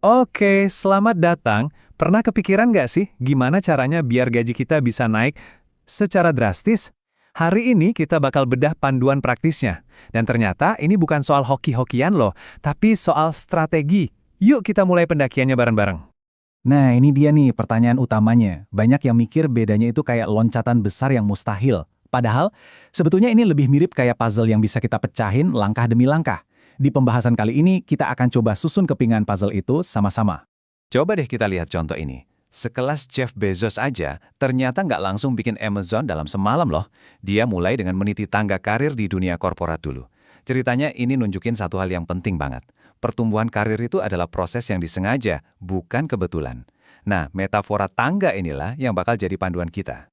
Oke, selamat datang. Pernah kepikiran nggak sih gimana caranya biar gaji kita bisa naik secara drastis? Hari ini kita bakal bedah panduan praktisnya. Dan ternyata ini bukan soal hoki-hokian loh, tapi soal strategi. Yuk kita mulai pendakiannya bareng-bareng. Nah, ini dia nih pertanyaan utamanya. Banyak yang mikir bedanya itu kayak loncatan besar yang mustahil. Padahal, sebetulnya ini lebih mirip kayak puzzle yang bisa kita pecahin langkah demi langkah. Di pembahasan kali ini, kita akan coba susun kepingan puzzle itu sama-sama. Coba deh kita lihat contoh ini. Sekelas Jeff Bezos aja, ternyata nggak langsung bikin Amazon dalam semalam loh. Dia mulai dengan meniti tangga karir di dunia korporat dulu. Ceritanya ini nunjukin satu hal yang penting banget. Pertumbuhan karir itu adalah proses yang disengaja, bukan kebetulan. Nah, metafora tangga inilah yang bakal jadi panduan kita.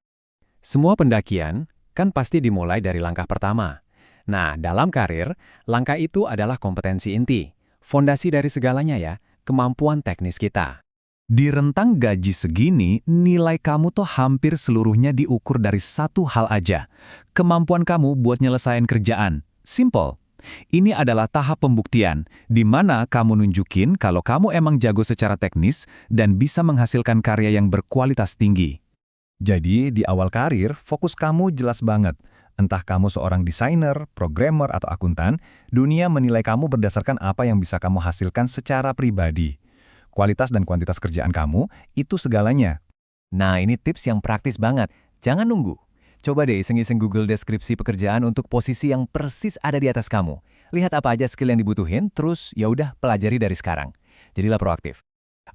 Semua pendakian kan pasti dimulai dari langkah pertama. Nah, dalam karir, langkah itu adalah kompetensi inti. Fondasi dari segalanya ya, kemampuan teknis kita. Di rentang gaji segini, nilai kamu tuh hampir seluruhnya diukur dari satu hal aja. Kemampuan kamu buat nyelesain kerjaan. Simple. Ini adalah tahap pembuktian, di mana kamu nunjukin kalau kamu emang jago secara teknis dan bisa menghasilkan karya yang berkualitas tinggi. Jadi, di awal karir, fokus kamu jelas banget. Entah kamu seorang desainer, programmer, atau akuntan, dunia menilai kamu berdasarkan apa yang bisa kamu hasilkan secara pribadi. Kualitas dan kuantitas kerjaan kamu, itu segalanya. Nah, ini tips yang praktis banget. Jangan nunggu. Coba deh iseng-iseng Google deskripsi pekerjaan untuk posisi yang persis ada di atas kamu. Lihat apa aja skill yang dibutuhin, terus ya udah pelajari dari sekarang. Jadilah proaktif.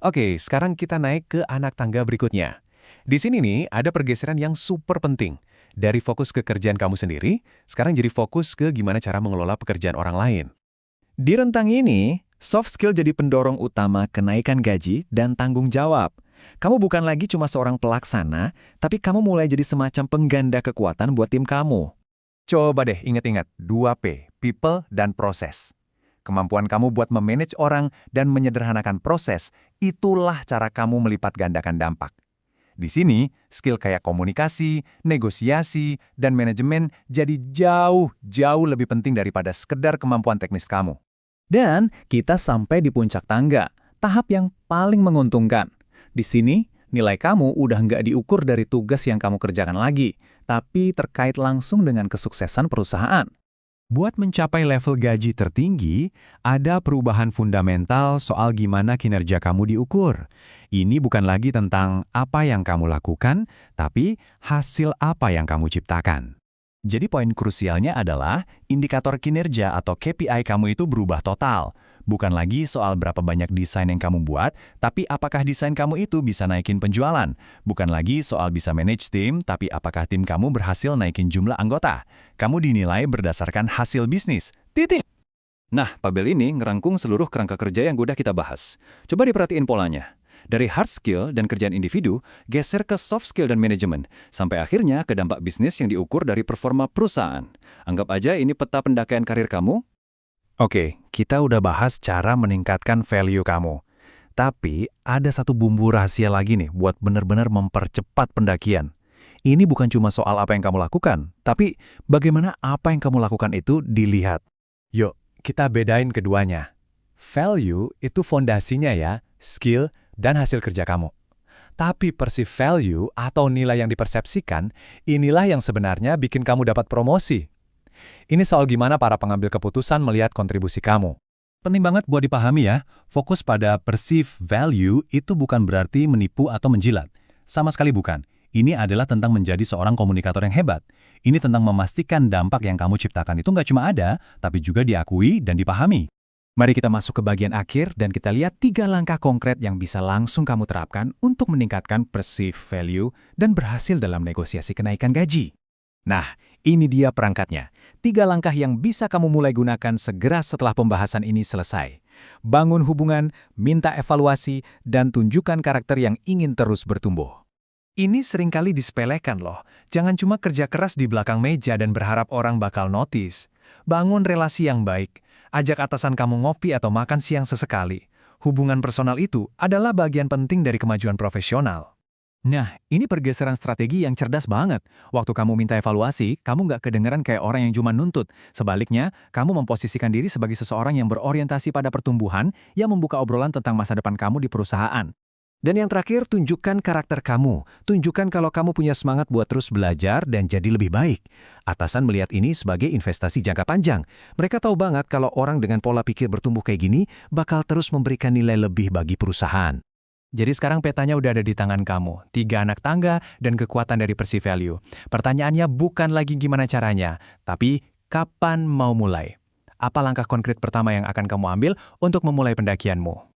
Oke, sekarang kita naik ke anak tangga berikutnya. Di sini nih ada pergeseran yang super penting. Dari fokus ke kerjaan kamu sendiri, sekarang jadi fokus ke gimana cara mengelola pekerjaan orang lain. Di rentang ini, soft skill jadi pendorong utama kenaikan gaji dan tanggung jawab. Kamu bukan lagi cuma seorang pelaksana, tapi kamu mulai jadi semacam pengganda kekuatan buat tim kamu. Coba deh ingat-ingat 2P, people dan proses. Kemampuan kamu buat memanage orang dan menyederhanakan proses, itulah cara kamu melipat gandakan dampak. Di sini, skill kayak komunikasi, negosiasi, dan manajemen jadi jauh lebih penting daripada sekedar kemampuan teknis kamu. Dan kita sampai di puncak tangga, tahap yang paling menguntungkan. Di sini, nilai kamu udah nggak diukur dari tugas yang kamu kerjakan lagi, tapi terkait langsung dengan kesuksesan perusahaan. Buat mencapai level gaji tertinggi, ada perubahan fundamental soal gimana kinerja kamu diukur. Ini bukan lagi tentang apa yang kamu lakukan, tapi hasil apa yang kamu ciptakan. Jadi poin krusialnya adalah indikator kinerja atau KPI kamu itu berubah total. Bukan lagi soal berapa banyak desain yang kamu buat, tapi apakah desain kamu itu bisa naikin penjualan. Bukan lagi soal bisa manage tim, tapi apakah tim kamu berhasil naikin jumlah anggota. Kamu dinilai berdasarkan hasil bisnis. Titik. Nah, tabel ini ngerangkum seluruh kerangka kerja yang udah kita bahas. Coba diperhatiin polanya. Dari hard skill dan kerjaan individu, geser ke soft skill dan manajemen, sampai akhirnya ke dampak bisnis yang diukur dari performa perusahaan. Anggap aja ini peta pendakian karir kamu. Oke, kita udah bahas cara meningkatkan value kamu. Tapi ada satu bumbu rahasia lagi nih buat benar-benar mempercepat pendakian. Ini bukan cuma soal apa yang kamu lakukan, tapi bagaimana apa yang kamu lakukan itu dilihat. Yuk, kita bedain keduanya. Value itu fondasinya ya, skill dan hasil kerja kamu. Tapi perceived value atau nilai yang dipersepsikan, inilah yang sebenarnya bikin kamu dapat promosi. Ini soal gimana para pengambil keputusan melihat kontribusi kamu. Penting banget buat dipahami ya, fokus pada perceived value itu bukan berarti menipu atau menjilat. Sama sekali bukan. Ini adalah tentang menjadi seorang komunikator yang hebat. Ini tentang memastikan dampak yang kamu ciptakan itu nggak cuma ada, tapi juga diakui dan dipahami. Mari kita masuk ke bagian akhir dan kita lihat 3 langkah konkret yang bisa langsung kamu terapkan untuk meningkatkan perceived value dan berhasil dalam negosiasi kenaikan gaji. Nah, ini dia perangkatnya. 3 langkah yang bisa kamu mulai gunakan segera setelah pembahasan ini selesai. Bangun hubungan, minta evaluasi, dan tunjukkan karakter yang ingin terus bertumbuh. Ini seringkali disepelekan loh. Jangan cuma kerja keras di belakang meja dan berharap orang bakal notice. Bangun relasi yang baik. Ajak atasan kamu ngopi atau makan siang sesekali. Hubungan personal itu adalah bagian penting dari kemajuan profesional. Nah, ini pergeseran strategi yang cerdas banget. Waktu kamu minta evaluasi, kamu nggak kedengeran kayak orang yang cuma nuntut. Sebaliknya, kamu memposisikan diri sebagai seseorang yang berorientasi pada pertumbuhan, yang membuka obrolan tentang masa depan kamu di perusahaan. Dan yang terakhir, tunjukkan karakter kamu. Tunjukkan kalau kamu punya semangat buat terus belajar dan jadi lebih baik. Atasan melihat ini sebagai investasi jangka panjang. Mereka tahu banget kalau orang dengan pola pikir bertumbuh kayak gini bakal terus memberikan nilai lebih bagi perusahaan. Jadi sekarang petanya udah ada di tangan kamu. 3 anak tangga dan kekuatan dari Perceive Value. Pertanyaannya bukan lagi gimana caranya, tapi kapan mau mulai? Apa langkah konkret pertama yang akan kamu ambil untuk memulai pendakianmu?